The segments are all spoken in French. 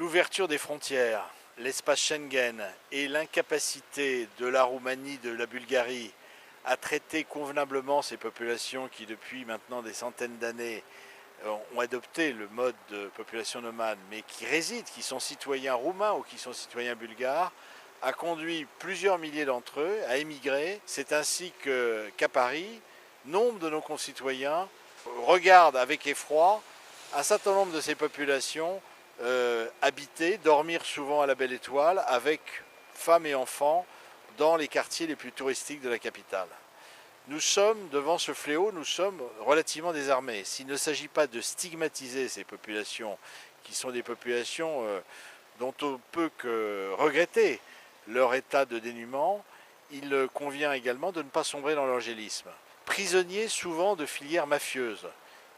L'ouverture des frontières, l'espace Schengen et l'incapacité de la Roumanie, de la Bulgarie à traiter convenablement ces populations qui depuis maintenant des centaines d'années ont adopté le mode de population nomade mais qui résident, qui sont citoyens roumains ou qui sont citoyens bulgares, a conduit plusieurs milliers d'entre eux à émigrer. C'est ainsi qu'à Paris, nombre de nos concitoyens regardent avec effroi un certain nombre de ces populations habiter, dormir souvent à la Belle Étoile avec femmes et enfants dans les quartiers les plus touristiques de la capitale. Nous sommes devant ce fléau, nous sommes relativement désarmés. S'il ne s'agit pas de stigmatiser ces populations, qui sont des populations dont on peut que regretter leur état de dénuement, il convient également de ne pas sombrer dans l'angélisme. Prisonniers souvent de filières mafieuses,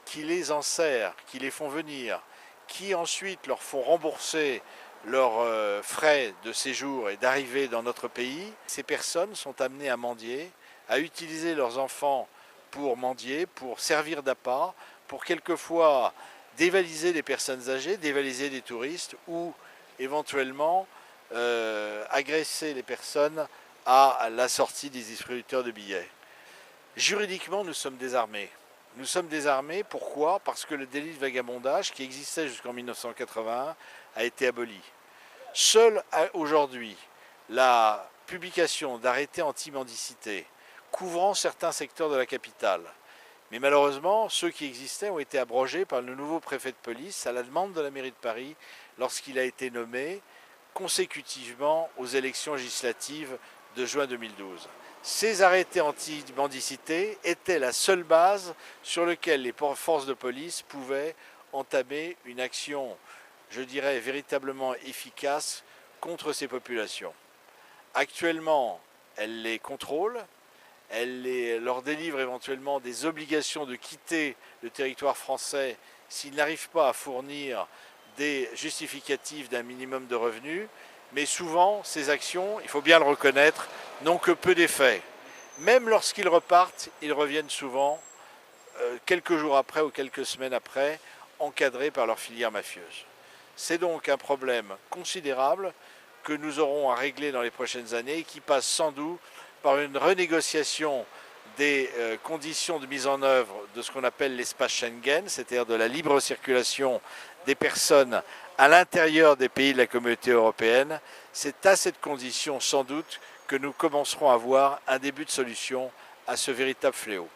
qui les enserrent, qui les font venir, qui ensuite leur font rembourser leurs frais de séjour et d'arrivée dans notre pays. Ces personnes sont amenées à mendier, à utiliser leurs enfants pour mendier, pour servir d'appât, pour quelquefois dévaliser des personnes âgées, dévaliser des touristes ou éventuellement agresser les personnes à la sortie des distributeurs de billets. Juridiquement, nous sommes désarmés. Nous sommes désarmés, pourquoi? Parce que le délit de vagabondage, qui existait jusqu'en 1981, a été aboli. Seule aujourd'hui la publication d'arrêtés anti-mendicité couvrant certains secteurs de la capitale. Mais malheureusement, ceux qui existaient ont été abrogés par le nouveau préfet de police à la demande de la mairie de Paris lorsqu'il a été nommé consécutivement aux élections législatives de juin 2012. Ces arrêtés anti-mendicité étaient la seule base sur laquelle les forces de police pouvaient entamer une action, je dirais, véritablement efficace contre ces populations. Actuellement, elles les contrôlent, elles leur délivrent éventuellement des obligations de quitter le territoire français s'ils n'arrivent pas à fournir des justificatifs d'un minimum de revenus, mais souvent ces actions, il faut bien le reconnaître, n'ont que peu d'effet. Même lorsqu'ils repartent, ils reviennent souvent, quelques jours après ou quelques semaines après, encadrés par leur filière mafieuse. C'est donc un problème considérable que nous aurons à régler dans les prochaines années et qui passe sans doute par une renégociation des conditions de mise en œuvre de ce qu'on appelle l'espace Schengen, c'est-à-dire de la libre circulation des personnes à l'intérieur des pays de la communauté européenne. C'est à cette condition sans doute que nous commencerons à voir un début de solution à ce véritable fléau.